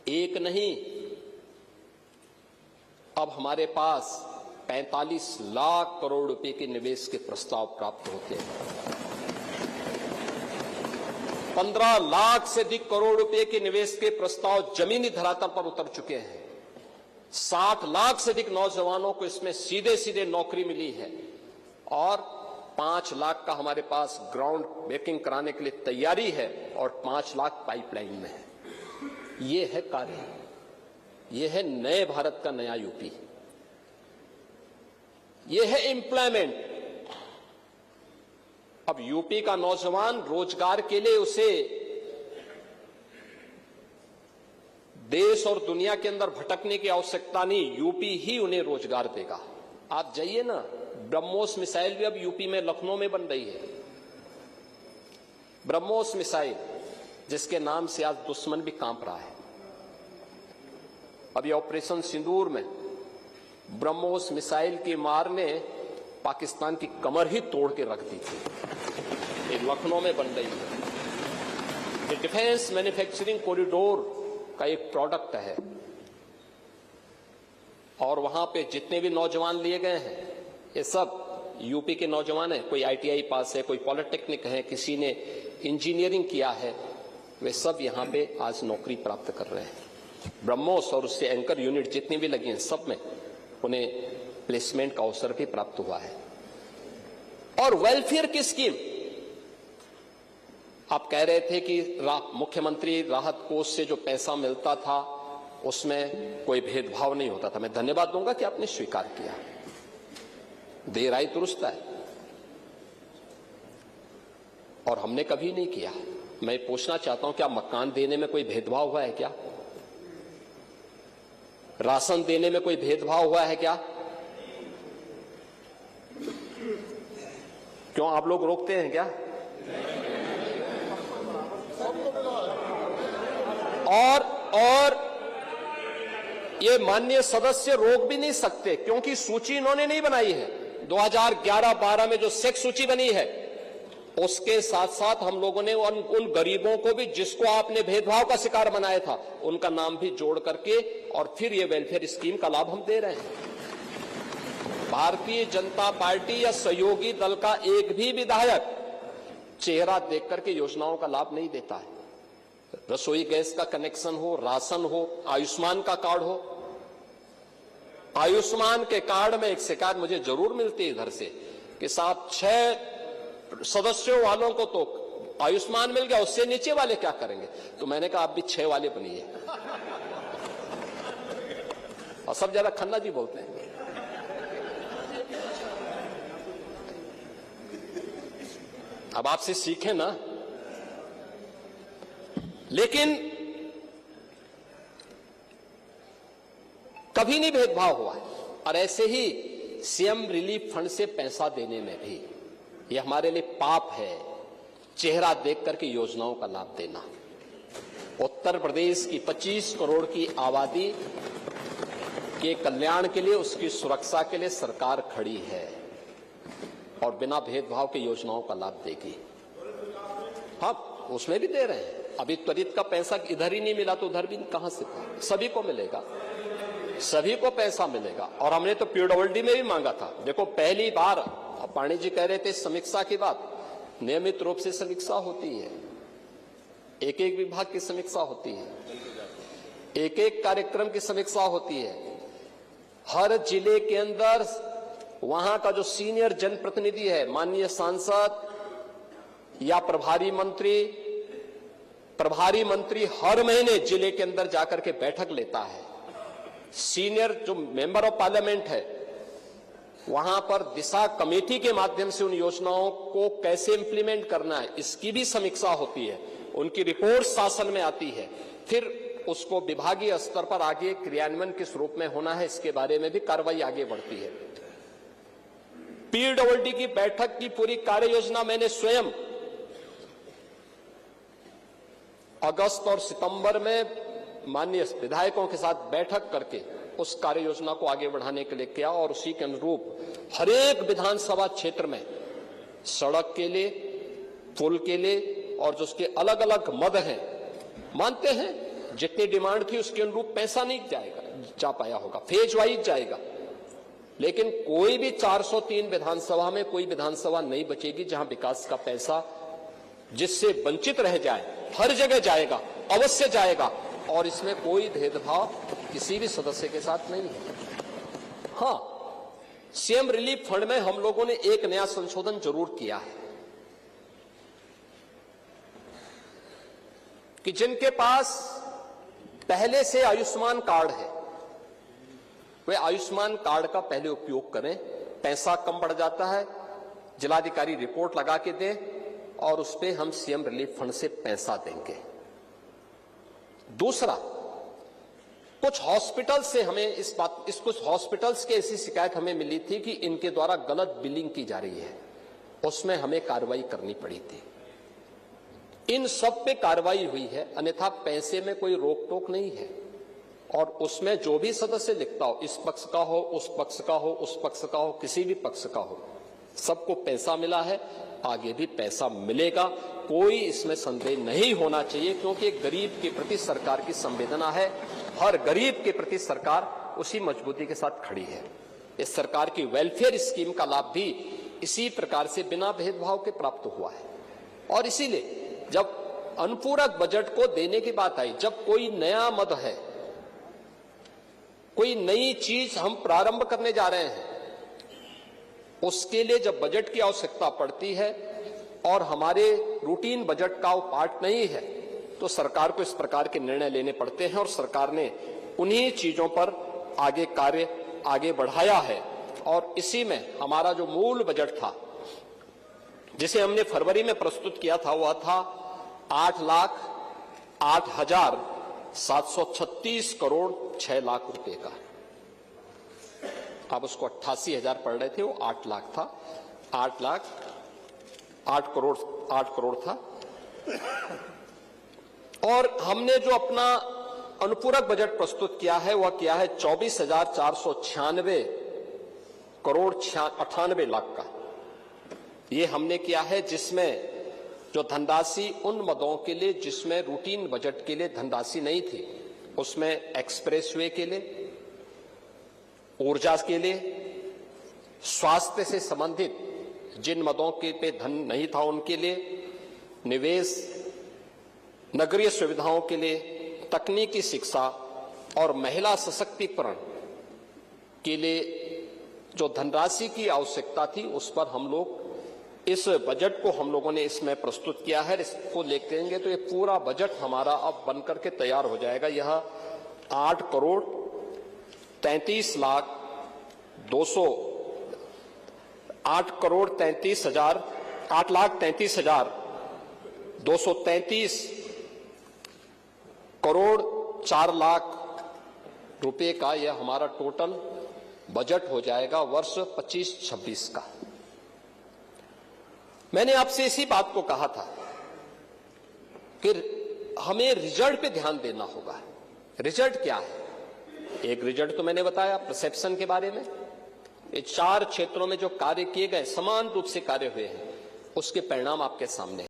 एक नहीं, अब हमारे पास 45 लाख करोड़ रुपए के निवेश के प्रस्ताव प्राप्त होते हैं। 15 लाख से अधिक करोड़ रुपए के निवेश के प्रस्ताव जमीनी धरातल पर उतर चुके हैं। 60 लाख से अधिक नौजवानों को इसमें सीधे सीधे नौकरी मिली है और 5 लाख का हमारे पास ग्राउंड ब्रेकिंग कराने के लिए तैयारी है और 5 लाख पाइपलाइन में है। ये है कार्य, ये है नए भारत का नया यूपी, ये है एम्प्लॉयमेंट। अब यूपी का नौजवान रोजगार के लिए उसे देश और दुनिया के अंदर भटकने की आवश्यकता नहीं, यूपी ही उन्हें रोजगार देगा। आप जाइए ना, ब्रह्मोस मिसाइल भी अब यूपी में लखनऊ में बन रही है। ब्रह्मोस मिसाइल जिसके नाम से आज दुश्मन भी कांप रहा है। अभी ऑपरेशन सिंदूर में ब्रह्मोस मिसाइल की मार ने पाकिस्तान की कमर ही तोड़ के रख दी थी। ये लखनऊ में बन रही है। ये डिफेंस मैन्युफैक्चरिंग कॉरिडोर का एक प्रोडक्ट है और वहां पे जितने भी नौजवान लिए गए हैं ये सब यूपी के नौजवान हैं। कोई आईटीआई पास है, कोई पॉलिटेक्निक है, किसी ने इंजीनियरिंग किया है, वे सब यहां पे आज नौकरी प्राप्त कर रहे हैं। ब्रह्मोस और उससे एंकर यूनिट जितनी भी लगी हैं सब में उन्हें प्लेसमेंट का अवसर भी प्राप्त हुआ है। और वेलफेयर की स्कीम, आप कह रहे थे कि मुख्यमंत्री राहत कोष से जो पैसा मिलता था उसमें कोई भेदभाव नहीं होता था। मैं धन्यवाद दूंगा कि आपने स्वीकार किया। देर आई दुरुस्त है और हमने कभी नहीं किया। मैं पूछना चाहता हूं, क्या मकान देने में कोई भेदभाव हुआ है क्या? राशन देने में कोई भेदभाव हुआ है क्या? क्यों आप लोग रोकते हैं क्या? और ये माननीय सदस्य रोक भी नहीं सकते क्योंकि सूची इन्होंने नहीं बनाई है। 2011-12 में जो सेक्स सूची बनी है उसके साथ साथ हम लोगों ने उन गरीबों को भी जिसको आपने भेदभाव का शिकार बनाया था उनका नाम भी जोड़ करके और फिर ये वेलफेयर स्कीम का लाभ हम दे रहे हैं। भारतीय जनता पार्टी या सहयोगी दल का एक भी विधायक चेहरा देख करके योजनाओं का लाभ नहीं देता है। रसोई गैस का कनेक्शन हो, राशन हो, आयुष्मान का कार्ड हो। आयुष्मान के कार्ड में एक शिकायत मुझे जरूर मिलती है इधर से कि साहब 6 सदस्यों वालों को तो आयुष्मान मिल गया, उससे नीचे वाले क्या करेंगे? तो मैंने कहा आप भी 6 वाले बनिए। और सब ज्यादा खन्ना जी बोलते हैं। अब आपसे सीखें ना। लेकिन कभी नहीं भेदभाव हुआ है। और ऐसे ही सीएम रिलीफ फंड से पैसा देने में भी ये हमारे लिए पाप है, चेहरा देख करके योजनाओं का लाभ देना। उत्तर प्रदेश की 25 करोड़ की आबादी के कल्याण के लिए, उसकी सुरक्षा के लिए सरकार खड़ी है और बिना भेदभाव के योजनाओं का लाभ देगी। हाँ, उसमें भी दे रहे हैं। अभी त्वरित का पैसा इधर ही नहीं मिला तो उधर भी कहां से? सभी को मिलेगा, सभी को पैसा मिलेगा। और हमने तो पीडब्ल्यूडी में भी मांगा था। देखो, पहली बार पाणी जी कह रहे थे समीक्षा की बात, नियमित रूप से समीक्षा होती है, एक एक विभाग की समीक्षा होती है, एक एक कार्यक्रम की समीक्षा होती है। हर जिले के अंदर वहां का जो सीनियर जनप्रतिनिधि है, माननीय सांसद या प्रभारी मंत्री हर महीने जिले के अंदर जाकर के बैठक लेता है। सीनियर जो मेंबर ऑफ पार्लियामेंट है वहां पर दिशा कमेटी के माध्यम से उन योजनाओं को कैसे इंप्लीमेंट करना है इसकी भी समीक्षा होती है। उनकी रिपोर्ट शासन में आती है, फिर उसको विभागीय स्तर पर आगे क्रियान्वयन किस रूप में होना है इसके बारे में भी कार्रवाई आगे बढ़ती है। पीडब्ल्यूडी की बैठक की पूरी कार्य योजना मैंने स्वयं अगस्त और सितंबर में माननीय विधायकों के साथ बैठक करके उस कार्य योजना को आगे बढ़ाने के लिए किया और उसी के अनुरूप हर एक विधानसभा क्षेत्र में सड़क के लिए, पुल के लिए और जो उसके अलग अलग मद हैं, मानते हैं जितनी डिमांड थी उसके अनुरूप पैसा नहीं जा पाया होगा, फेज वाइज जाएगा। लेकिन कोई भी 403 विधानसभा में कोई विधानसभा नहीं बचेगी जहां विकास का पैसा जिससे वंचित रह जाए, हर जगह जाएगा, अवश्य जाएगा, और इसमें कोई भेदभाव किसी भी सदस्य के साथ नहीं है। हां, सीएम रिलीफ फंड में हम लोगों ने एक नया संशोधन जरूर किया है कि जिनके पास पहले से आयुष्मान कार्ड है वे आयुष्मान कार्ड का पहले उपयोग करें। पैसा कम पड़ जाता है, जिलाधिकारी रिपोर्ट लगा के दे और उस पे हम सीएम रिलीफ फंड से पैसा देंगे। दूसरा, कुछ हॉस्पिटल से हमें कुछ हॉस्पिटल्स की ऐसी शिकायत हमें मिली थी कि इनके द्वारा गलत बिलिंग की जा रही है, उसमें हमें कार्रवाई करनी पड़ी थी। इन सब पे कार्रवाई हुई है, अन्यथा पैसे में कोई रोक टोक नहीं है। और उसमें जो भी सदस्य लिखता हो, इस पक्ष का हो, उस पक्ष का हो, उस पक्ष का हो, किसी भी पक्ष का हो, सबको पैसा मिला है, आगे भी पैसा मिलेगा, कोई इसमें संदेह नहीं होना चाहिए, क्योंकि एक गरीब के प्रति सरकार की संवेदना है। हर गरीब के प्रति सरकार उसी मजबूती के साथ खड़ी है। इस सरकार की वेलफेयर स्कीम का लाभ भी इसी प्रकार से बिना भेदभाव के प्राप्त हुआ है। और इसीलिए जब अनुपूरक बजट को देने की बात आई, जब कोई नया मद है, कोई नई चीज हम प्रारंभ करने जा रहे हैं, उसके लिए जब बजट की आवश्यकता पड़ती है और हमारे रूटीन बजट का वो पार्ट नहीं है, तो सरकार को इस प्रकार के निर्णय लेने पड़ते हैं। और सरकार ने उन्हीं चीजों पर कार्य आगे बढ़ाया है। और इसी में हमारा जो मूल बजट था, जिसे हमने फरवरी में प्रस्तुत किया था, वह था 8,08,736 करोड़ 6 लाख रुपए का। अब उसको 88,000 पड़ रहे थे, वो 8 लाख था। 8 करोड़ था। और हमने जो अपना अनुपूरक बजट प्रस्तुत किया है वह किया है 24,496 करोड़ 98 लाख का। ये हमने किया है, जिसमें जो धनराशि उन मदों के लिए जिसमें रूटीन बजट के लिए धनराशि नहीं थी, उसमें एक्सप्रेसवे के लिए, ऊर्जा के लिए, स्वास्थ्य से संबंधित जिन मदों के पे धन नहीं था उनके लिए, निवेश, नगरीय सुविधाओं के लिए, तकनीकी शिक्षा और महिला सशक्तिकरण के लिए जो धनराशि की आवश्यकता थी, उस पर हम लोग इस बजट को हम लोगों ने इसमें प्रस्तुत किया है। इसको लेंगे तो ये पूरा बजट हमारा अब बनकर के तैयार हो जाएगा। यह 8 करोड़ 33 लाख 33,233 करोड़ 4 लाख रुपए का यह हमारा टोटल बजट हो जाएगा वर्ष 25-26 का। मैंने आपसे इसी बात को कहा था कि हमें रिजल्ट पे ध्यान देना होगा। रिजल्ट क्या है? एक रिजल्ट तो मैंने बताया परसेप्शन के बारे में। ये 4 क्षेत्रों में जो कार्य किए गए, समान रूप से कार्य हुए हैं, उसके परिणाम आपके सामने हैं।